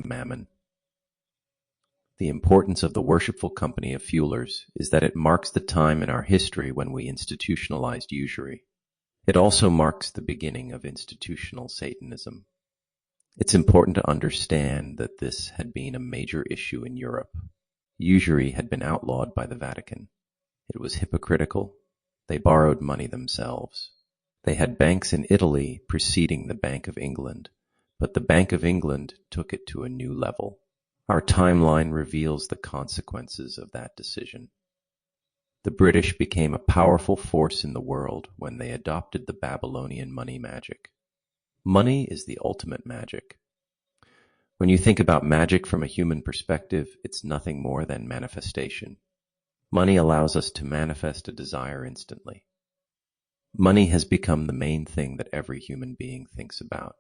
Mammon. The importance of the worshipful company of fuelers is that it marks the time in our history when we institutionalized usury. It also marks the beginning of institutional Satanism. It's important to understand that this had been a major issue in Europe. Usury had been outlawed by the Vatican. It was hypocritical. They borrowed money themselves. They had banks in Italy preceding the Bank of England, but the Bank of England took it to a new level. Our timeline reveals the consequences of that decision. The British became a powerful force in the world when they adopted the Babylonian money magic. Money is the ultimate magic. When you think about magic from a human perspective, it's nothing more than manifestation. Money allows us to manifest a desire instantly. Money has become the main thing that every human being thinks about.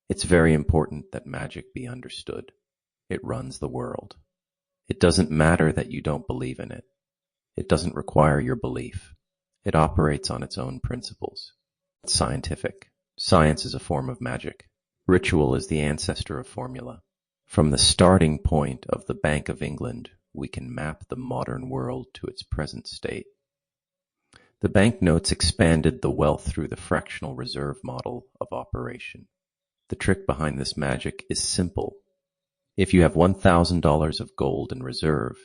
It's very important that magic be understood. It runs the world. It doesn't matter that you don't believe in it. It doesn't require your belief. It operates on its own principles. It's scientific. Science is a form of magic. Ritual is the ancestor of formula. From the starting point of the Bank of England, we can map the modern world to its present state. The banknotes expanded the wealth through the fractional reserve model of operation. The trick behind this magic is simple. If you have $1,000 of gold in reserve,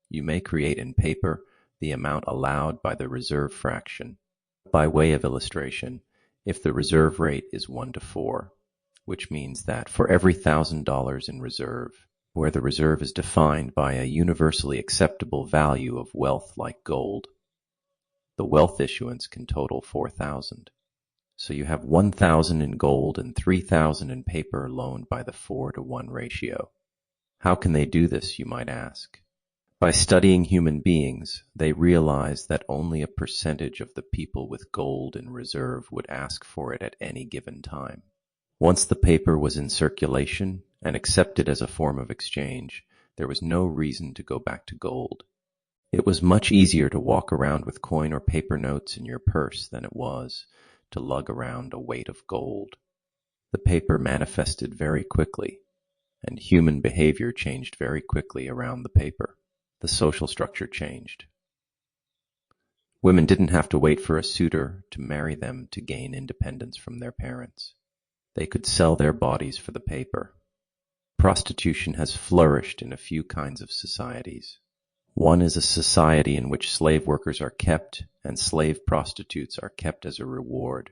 you may create in paper the amount allowed by the reserve fraction. By way of illustration, if the reserve rate is 1 to 4, which means that for every $1,000 in reserve, where the reserve is defined by a universally acceptable value of wealth like gold, the wealth issuance can total 4,000. So you have 1,000 in gold and 3,000 in paper loaned by the 4-to-1 ratio. How can they do this, you might ask? By studying human beings, they realized that only a percentage of the people with gold in reserve would ask for it at any given time. Once the paper was in circulation and accepted as a form of exchange, there was no reason to go back to gold. It was much easier to walk around with coin or paper notes in your purse than it was to lug around a weight of gold. The paper manifested very quickly, and human behavior changed very quickly around the paper. The social structure changed. Women didn't have to wait for a suitor to marry them to gain independence from their parents. They could sell their bodies for the paper. Prostitution has flourished in a few kinds of societies. One is a society in which slave workers are kept and slave prostitutes are kept as a reward,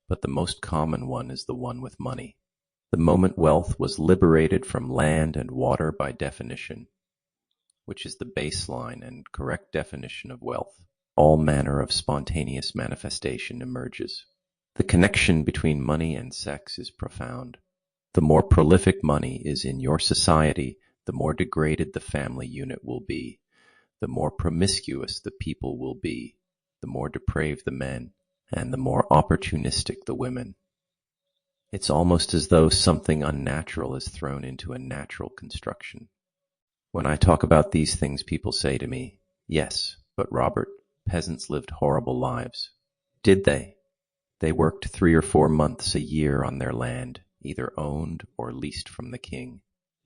but the most common one is the one with money. The moment wealth was liberated from land and water by definition, which is the baseline and correct definition of wealth, all manner of spontaneous manifestation emerges. The connection between money and sex is profound. The more prolific money is in your society, the more degraded the family unit will be. The more promiscuous the people will be, the more depraved the men, and the more opportunistic the women. It's almost as though something unnatural is thrown into a natural construction. When I talk about these things, people say to me, "Yes, but Robert, peasants lived horrible lives." Did they? They worked 3 or 4 months a year on their land, either owned or leased from the king.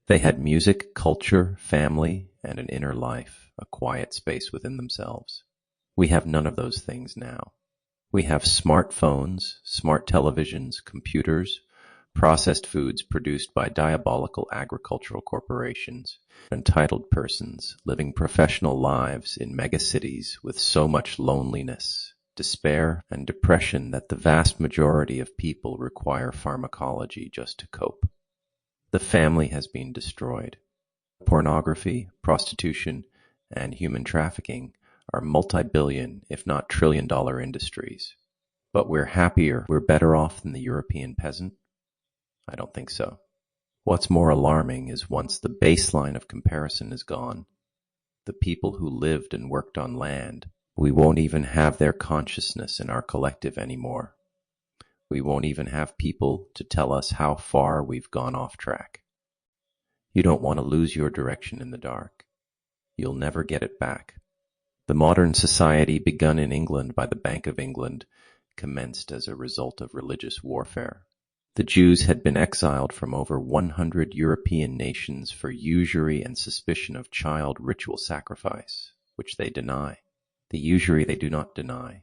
They had music, culture, family, and an inner life, a quiet space within themselves. We have none of those things now. We have smartphones, smart televisions, computers, processed foods produced by diabolical agricultural corporations, entitled persons living professional lives in megacities with so much loneliness, despair, and depression that the vast majority of people require pharmacology just to cope. The family has been destroyed. Pornography, prostitution, and human trafficking are multi-billion, if not trillion-dollar industries. But we're happier, we're better off than the European peasant? I don't think so. What's more alarming is once the baseline of comparison is gone, the people who lived and worked on land, we won't even have their consciousness in our collective anymore. We won't even have people to tell us how far we've gone off track. You don't want to lose your direction in the dark. You'll never get it back. The modern society begun in England by the Bank of England commenced as a result of religious warfare. The Jews had been exiled from over 100 European nations for usury and suspicion of child ritual sacrifice, which they deny. The usury they do not deny.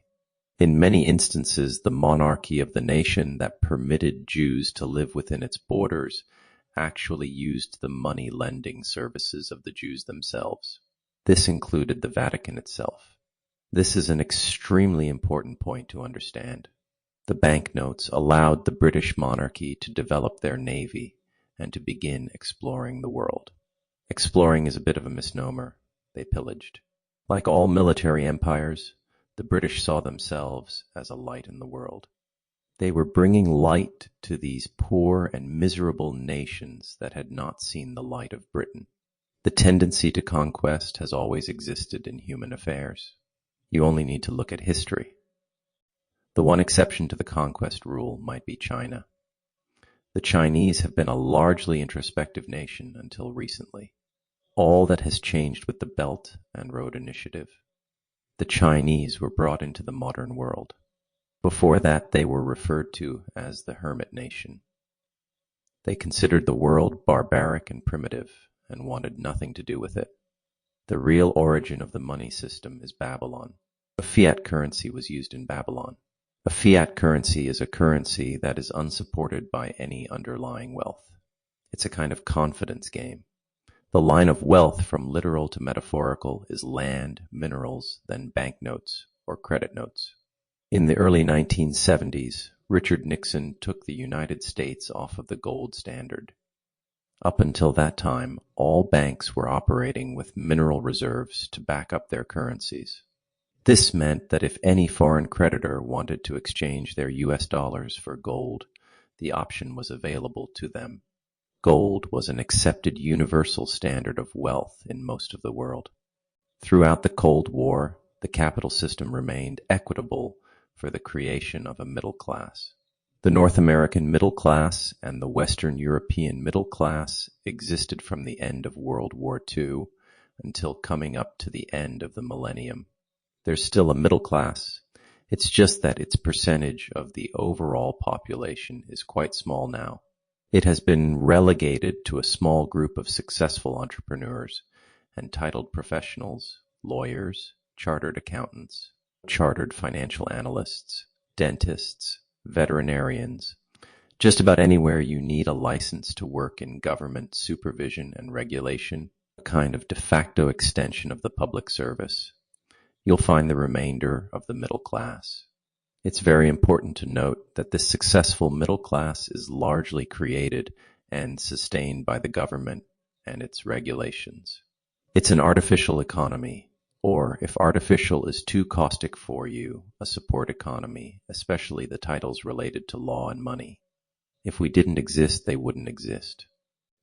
In many instances, the monarchy of the nation that permitted Jews to live within its borders actually used the money-lending services of the Jews themselves. This included the Vatican itself. This is an extremely important point to understand. The banknotes allowed the British monarchy to develop their navy and to begin exploring the world. Exploring is a bit of a misnomer. They pillaged. Like all military empires, the British saw themselves as a light in the world. They were bringing light to these poor and miserable nations that had not seen the light of Britain. The tendency to conquest has always existed in human affairs. You only need to look at history. The one exception to the conquest rule might be China. The Chinese have been a largely introspective nation until recently. All that has changed with the Belt and Road Initiative. The Chinese were brought into the modern world. Before that, they were referred to as the Hermit Nation. They considered the world barbaric and primitive and wanted nothing to do with it. The real origin of the money system is Babylon. A fiat currency was used in Babylon. A fiat currency is a currency that is unsupported by any underlying wealth. It's a kind of confidence game. The line of wealth from literal to metaphorical is land, minerals, then banknotes or credit notes. In the early 1970s, Richard Nixon took the United States off of the gold standard. Up until that time, all banks were operating with mineral reserves to back up their currencies. This meant that if any foreign creditor wanted to exchange their US dollars for gold, the option was available to them. Gold was an accepted universal standard of wealth in most of the world. Throughout the Cold War, the capital system remained equitable for the creation of a middle class. The North American middle class and the Western European middle class existed from the end of World War II until coming up to the end of the millennium. There's still a middle class. It's just that its percentage of the overall population is quite small now. It has been relegated to a small group of successful entrepreneurs, entitled professionals, lawyers, chartered accountants, chartered financial analysts, dentists, veterinarians. Just about anywhere you need a license to work in government supervision and regulation, a kind of de facto extension of the public service, you'll find the remainder of the middle class. It's very important to note that this successful middle class is largely created and sustained by the government and its regulations. It's an artificial economy, or if artificial is too caustic for you, a support economy, especially the titles related to law and money. If we didn't exist, they wouldn't exist.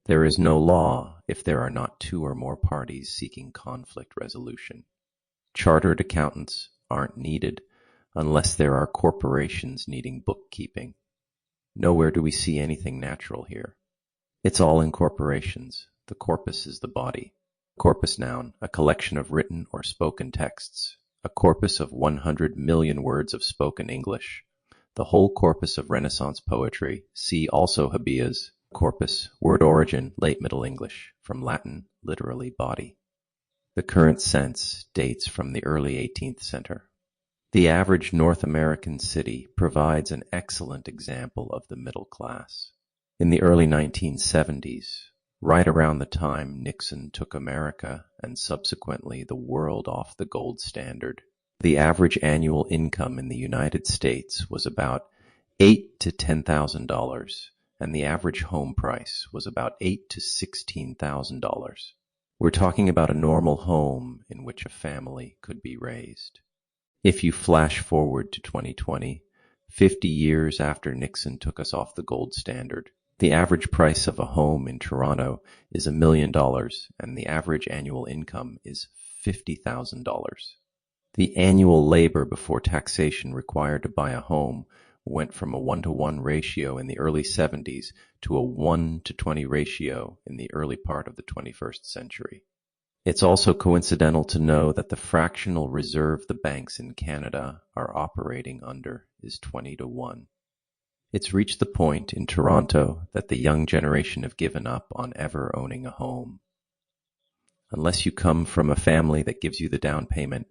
There is no law if there are not two or more parties seeking conflict resolution. Chartered accountants aren't needed unless there are corporations needing bookkeeping. Nowhere do we see anything natural here. It's all in corporations. The corpus is the body. Corpus noun, a collection of written or spoken texts. A corpus of 100 million words of spoken English. The whole corpus of Renaissance poetry. See also habeas. Corpus, word origin, late Middle English, from Latin, literally body. The current sense dates from the early 18th century. The average North American city provides an excellent example of the middle class. In the early 1970s, right around the time Nixon took America and subsequently the world off the gold standard, the average annual income in the United States was about $8,000 to $10,000, and the average home price was about $8,000 to $16,000. We're talking about a normal home in which a family could be raised. If you flash forward to 2020, 50 years after Nixon took us off the gold standard, the average price of a home in Toronto is $1 million, and the average annual income is $50,000. The annual labor before taxation required to buy a home went from a 1-to-1 ratio in the early 70s to a 1-to-20 ratio in the early part of the 21st century. It's also coincidental to know that the fractional reserve the banks in Canada are operating under is 20-to-1. It's reached the point in Toronto that the young generation have given up on ever owning a home. Unless you come from a family that gives you the down payment,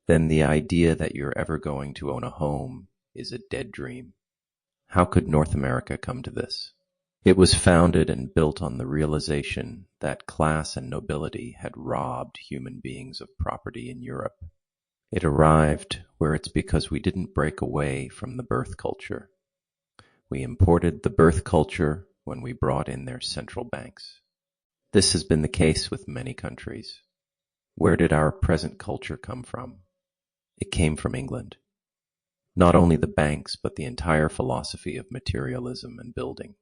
then the idea that you're ever going to own a home is a dead dream. How could North America come to this? It was founded and built on the realization that class and nobility had robbed human beings of property in Europe. It arrived where it's because we didn't break away from the birth culture. We imported the birth culture when we brought in their central banks. This has been the case with many countries. Where did our present culture come from? It came from England. Not only the banks, but the entire philosophy of materialism and building.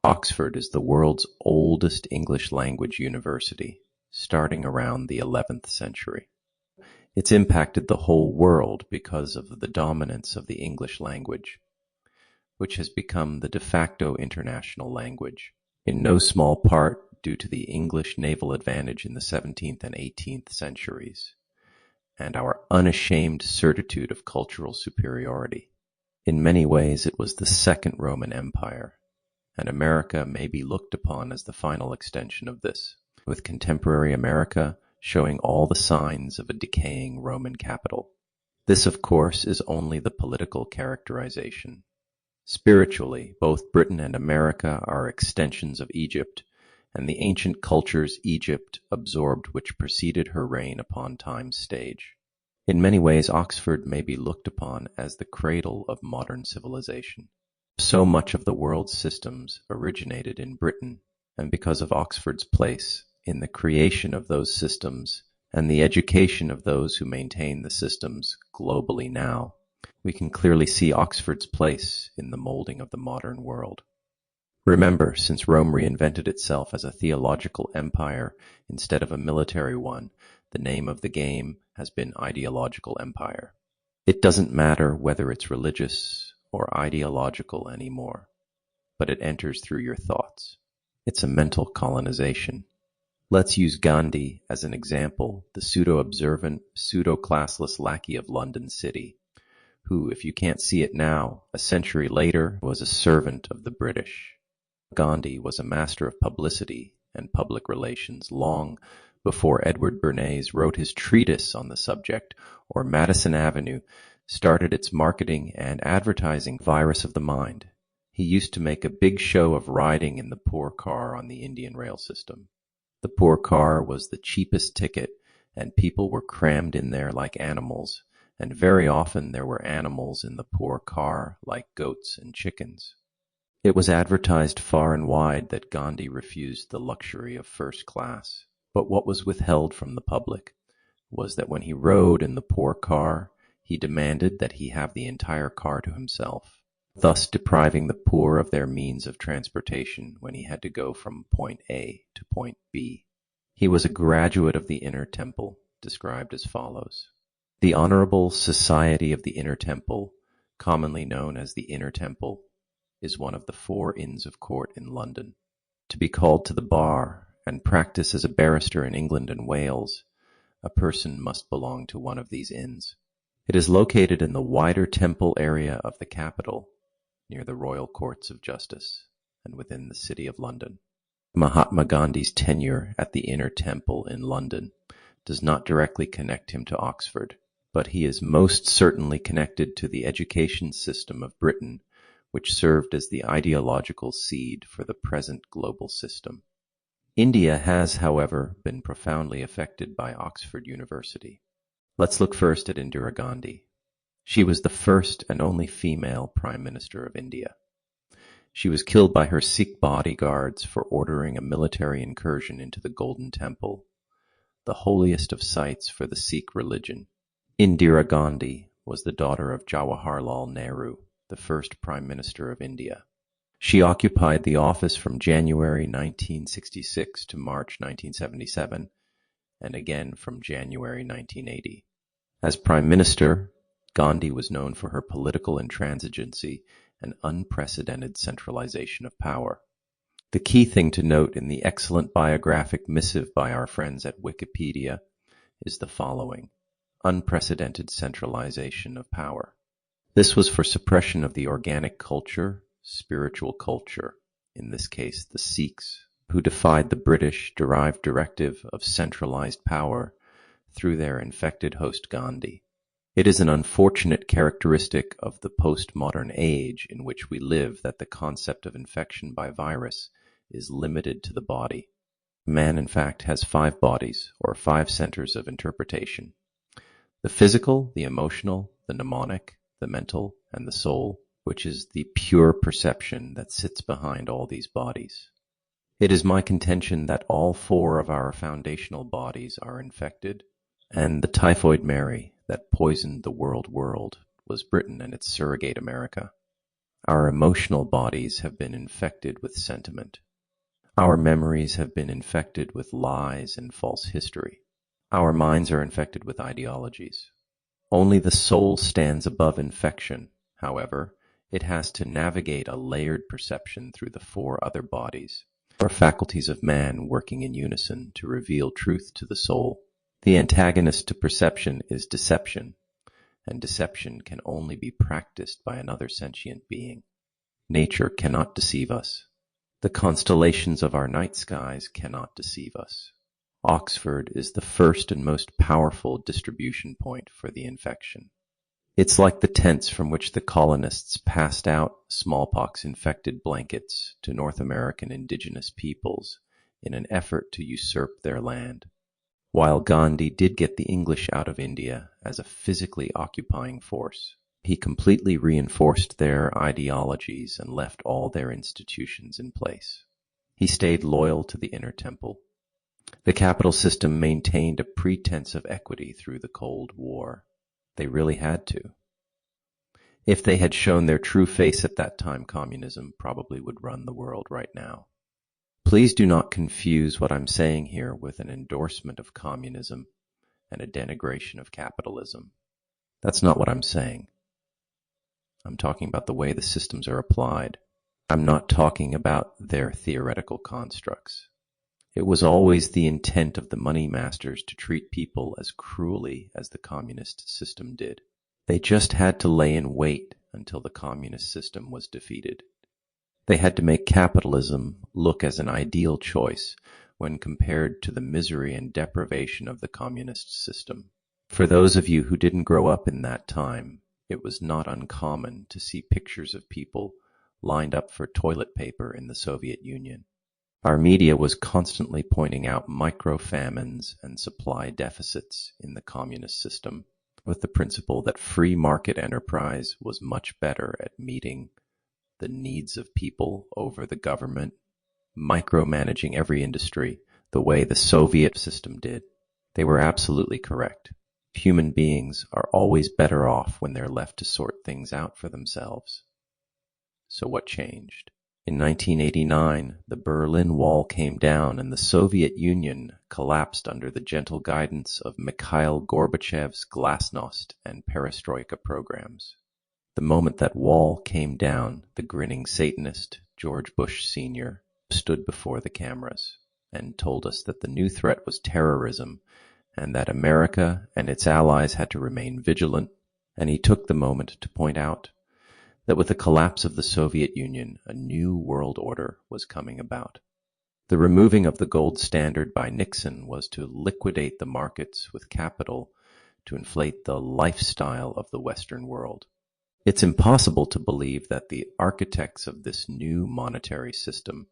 Oxford is the world's oldest English language university, starting around the 11th century. It's impacted the whole world because of the dominance of the English language, which has become the de facto international language, in no small part due to the English naval advantage in the 17th and 18th centuries, and our unashamed certitude of cultural superiority. In many ways, it was the Second Roman Empire, and America may be looked upon as the final extension of this, with contemporary America showing all the signs of a decaying Roman capital. This, of course, is only the political characterization. Spiritually, both Britain and America are extensions of Egypt, and the ancient cultures Egypt absorbed which preceded her reign upon time's stage. In many ways, Oxford may be looked upon as the cradle of modern civilization. So much of the world's systems originated in Britain, and because of Oxford's place in the creation of those systems and the education of those who maintain the systems globally now, we can clearly see Oxford's place in the molding of the modern world. Remember, since Rome reinvented itself as a theological empire instead of a military one, the name of the game has been ideological empire. It doesn't matter whether it's religious or ideological anymore, but it enters through your thoughts. It's a mental colonization. Let's use Gandhi as an example, the pseudo-observant, pseudo-classless lackey of London City, who, if you can't see it now, a century later was a servant of the British. Gandhi was a master of publicity and public relations long before Edward Bernays wrote his treatise on the subject, or Madison Avenue started its marketing and advertising virus of the mind. He used to make a big show of riding in the poor car on the Indian rail system. The poor car was the cheapest ticket, and people were crammed in there like animals, and very often there were animals in the poor car like goats and chickens. It was advertised far and wide that Gandhi refused the luxury of first class, but what was withheld from the public was that when he rode in the poor car, he demanded that he have the entire car to himself, thus depriving the poor of their means of transportation when he had to go from point A to point B. He was a graduate of the Inner Temple, described as follows. The Honorable Society of the Inner Temple, commonly known as the Inner Temple, is one of the 4 Inns of Court in London. To be called to the bar and practice as a barrister in England and Wales, a person must belong to one of these inns. It is located in the wider temple area of the capital, near the Royal Courts of Justice, and within the City of London. Mahatma Gandhi's tenure at the Inner Temple in London does not directly connect him to Oxford, but he is most certainly connected to the education system of Britain, which served as the ideological seed for the present global system. India has, however, been profoundly affected by Oxford University. Let's look first at Indira Gandhi. She was the first and only female Prime Minister of India. She was killed by her Sikh bodyguards for ordering a military incursion into the Golden Temple, the holiest of sites for the Sikh religion. Indira Gandhi was the daughter of Jawaharlal Nehru, the first Prime Minister of India. She occupied the office from January 1966 to March 1977, and again from January 1980. As Prime Minister, Gandhi was known for her political intransigency and unprecedented centralization of power. The key thing to note in the excellent biographic missive by our friends at Wikipedia is the following: unprecedented centralization of power. This was for suppression of the organic culture, spiritual culture, in this case the Sikhs, who defied the British-derived directive of centralized power through their infected host Gandhi. It is an unfortunate characteristic of the postmodern age in which we live that the concept of infection by virus is limited to the body. Man, in fact, has 5 bodies, or 5 centers of interpretation: the physical, the emotional, the mnemonic, the mental, and the soul, which is the pure perception that sits behind all these bodies. It is my contention that all 4 of our foundational bodies are infected, and the typhoid Mary that poisoned the world was Britain and its surrogate America. Our emotional bodies have been infected with sentiment. Our memories have been infected with lies and false history. Our minds are infected with ideologies. Only the soul stands above infection. However, it has to navigate a layered perception through the 4 other bodies, or faculties of man working in unison to reveal truth to the soul. The antagonist to perception is deception, and deception can only be practiced by another sentient being. Nature cannot deceive us. The constellations of our night skies cannot deceive us. Oxford is the first and most powerful distribution point for the infection. It's like the tents from which the colonists passed out smallpox-infected blankets to North American indigenous peoples in an effort to usurp their land. While Gandhi did get the English out of India as a physically occupying force, he completely reinforced their ideologies and left all their institutions in place. He stayed loyal to the inner temple. The capital system maintained a pretense of equity through the Cold War. They really had to. If they had shown their true face at that time, communism probably would run the world right now. Please do not confuse what I'm saying here with an endorsement of communism and a denigration of capitalism. That's not what I'm saying. I'm talking about the way the systems are applied. I'm not talking about their theoretical constructs. It was always the intent of the money masters to treat people as cruelly as the communist system did. They just had to lay in wait until the communist system was defeated. They had to make capitalism look as an ideal choice when compared to the misery and deprivation of the communist system. For those of you who didn't grow up in that time, it was not uncommon to see pictures of people lined up for toilet paper in the Soviet Union. Our media was constantly pointing out micro-famines and supply deficits in the communist system, with the principle that free market enterprise was much better at meeting the needs of people over the government, micromanaging every industry the way the Soviet system did. They were absolutely correct. Human beings are always better off when they're left to sort things out for themselves. So what changed? In 1989, the Berlin Wall came down and the Soviet Union collapsed under the gentle guidance of Mikhail Gorbachev's glasnost and perestroika programs. The moment that wall came down, the grinning Satanist, George Bush Sr., stood before the cameras and told us that the new threat was terrorism and that America and its allies had to remain vigilant, and he took the moment to point out that with the collapse of the Soviet Union, a new world order was coming about. The removing of the gold standard by Nixon was to liquidate the markets with capital to inflate the lifestyle of the Western world. It's impossible to believe that the architects of this new monetary system,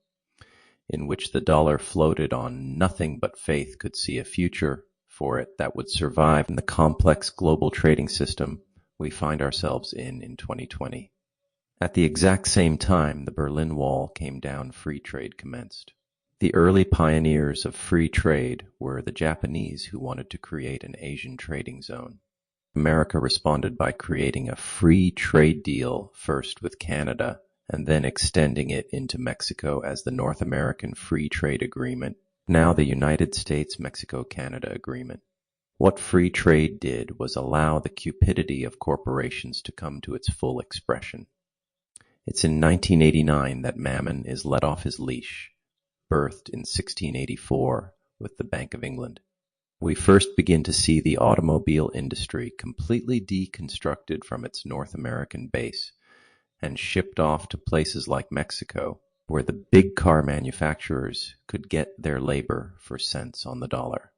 in which the dollar floated on nothing but faith, could see a future for it that would survive in the complex global trading system we find ourselves in 2020. At the exact same time the Berlin Wall came down, free trade commenced. The early pioneers of free trade were the Japanese, who wanted to create an Asian trading zone. America responded by creating a free trade deal first with Canada and then extending it into Mexico as the North American Free Trade Agreement, now the United States-Mexico-Canada Agreement. What free trade did was allow the cupidity of corporations to come to its full expression. It's in 1989 that Mammon is let off his leash, birthed in 1684 with the Bank of England. We first begin to see the automobile industry completely deconstructed from its North American base and shipped off to places like Mexico, where the big car manufacturers could get their labor for cents on the dollar.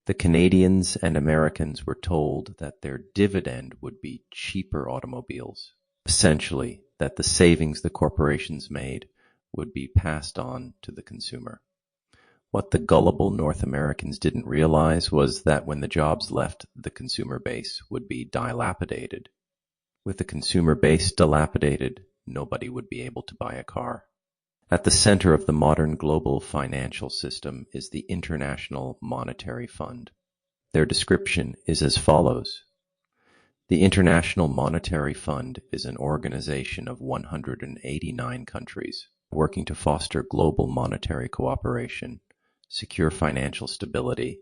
The Canadians and Americans were told that their dividend would be cheaper automobiles, essentially that the savings the corporations made would be passed on to the consumer. What the gullible North Americans didn't realize was that when the jobs left, the consumer base would be dilapidated. With the consumer base dilapidated, nobody would be able to buy a car. At the center of the modern global financial system is the International Monetary Fund. Their description is as follows. The International Monetary Fund is an organization of 189 countries working to foster global monetary cooperation, secure financial stability,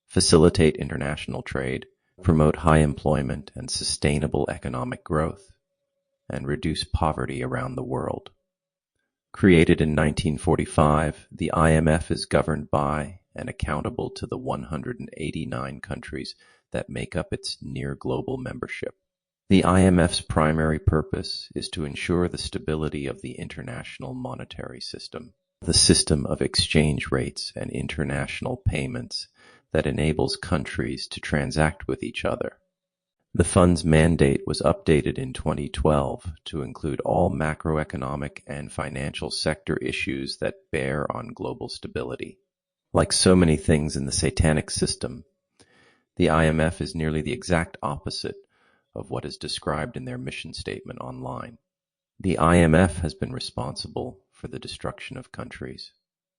facilitate international trade, promote high employment and sustainable economic growth, and reduce poverty around the world. Created in 1945, the IMF is governed by and accountable to the 189 countries that make up its near-global membership. The IMF's primary purpose is to ensure the stability of the international monetary system, the system of exchange rates and international payments that enables countries to transact with each other. The fund's mandate was updated in 2012 to include all macroeconomic and financial sector issues that bear on global stability. Like so many things in the satanic system, the IMF is nearly the exact opposite of what is described in their mission statement online. The IMF has been responsible for the destruction of countries.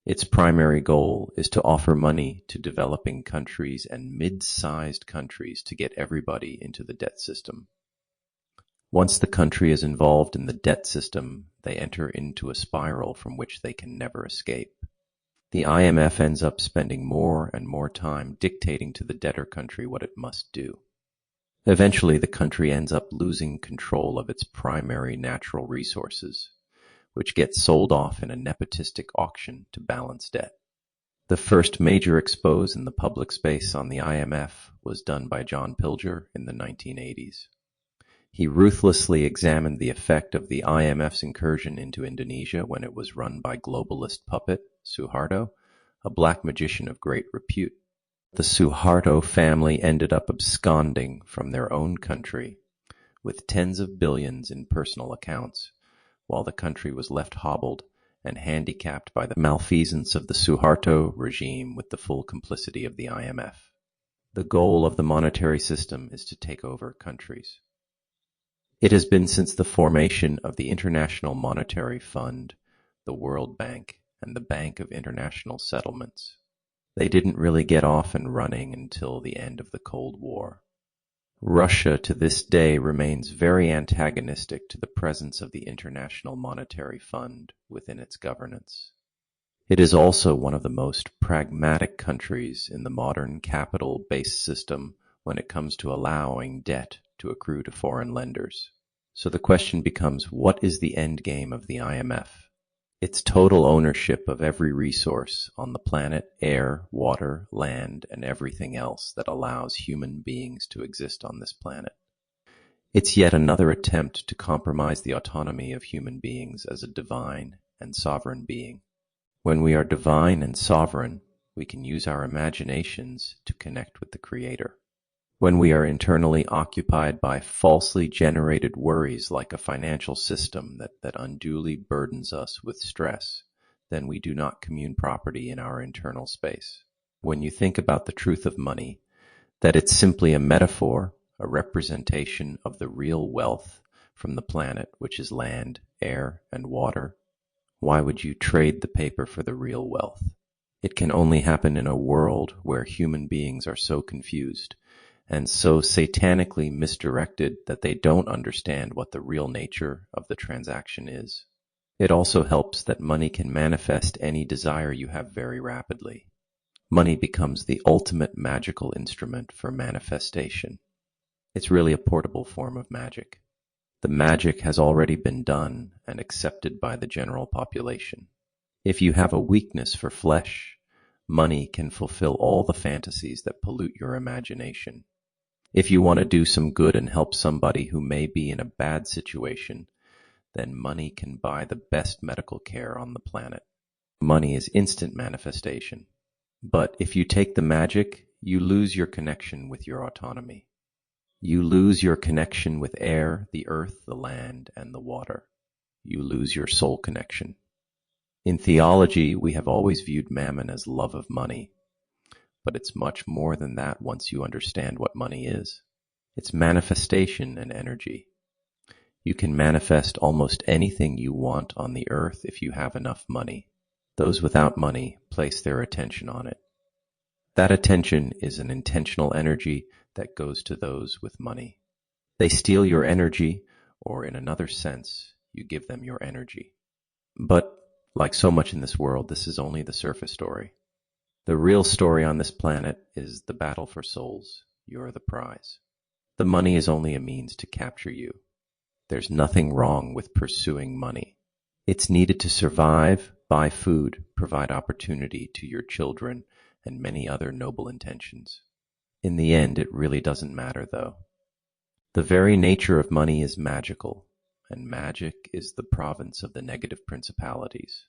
Its primary goal is to offer money to developing countries and mid-sized countries to get everybody into the debt system. Once the country is involved in the debt system, they enter into a spiral from which they can never escape. The IMF ends up spending more and more time dictating to the debtor country what it must do. Eventually, the country ends up losing control of its primary natural resources, which gets sold off in a nepotistic auction to balance debt. The first major expose in the public space on the IMF was done by John Pilger in the 1980s. He ruthlessly examined the effect of the IMF's incursion into Indonesia when it was run by globalist puppet Suharto, a black magician of great repute. The Suharto family ended up absconding from their own country with tens of billions in personal accounts, while the country was left hobbled and handicapped by the malfeasance of the Suharto regime with the full complicity of the IMF. The goal of the monetary system is to take over countries. It has been since the formation of the International Monetary Fund, the World Bank, and the Bank of International Settlements. They didn't really get off and running until the end of the Cold War. Russia to this day remains very antagonistic to the presence of the International Monetary Fund within its governance. It is also one of the most pragmatic countries in the modern capital-based system when it comes to allowing debt to accrue to foreign lenders. So the question becomes, what is the end game of the IMF? It's total ownership of every resource on the planet, air, water, land, and everything else that allows human beings to exist on this planet. It's yet another attempt to compromise the autonomy of human beings as a divine and sovereign being. When we are divine and sovereign, we can use our imaginations to connect with the Creator. When we are internally occupied by falsely generated worries like a financial system that unduly burdens us with stress, then we do not commune property in our internal space. When you think about the truth of money, that it's simply a metaphor, a representation of the real wealth from the planet, which is land, air, and water, why would you trade the paper for the real wealth? It can only happen in a world where human beings are so confused and so satanically misdirected that they don't understand what the real nature of the transaction is. It also helps that money can manifest any desire you have very rapidly. Money becomes the ultimate magical instrument for manifestation. It's really a portable form of magic. The magic has already been done and accepted by the general population. If you have a weakness for flesh, money can fulfill all the fantasies that pollute your imagination. If you want to do some good and help somebody who may be in a bad situation, then money can buy the best medical care on the planet. Money is instant manifestation. But if you take the magic, you lose your connection with your autonomy. You lose your connection with air, the earth, the land, and the water. You lose your soul connection. In theology, we have always viewed Mammon as love of money, but it's much more than that once you understand what money is. It's manifestation and energy. You can manifest almost anything you want on the earth if you have enough money. Those without money place their attention on it. That attention is an intentional energy that goes to those with money. They steal your energy, or in another sense, you give them your energy. But, like so much in this world, this is only the surface story. The real story on this planet is the battle for souls. You're the prize. The money is only a means to capture you. There's nothing wrong with pursuing money. It's needed to survive, buy food, provide opportunity to your children, and many other noble intentions. In the end, it really doesn't matter, though. The very nature of money is magical, and magic is the province of the negative principalities.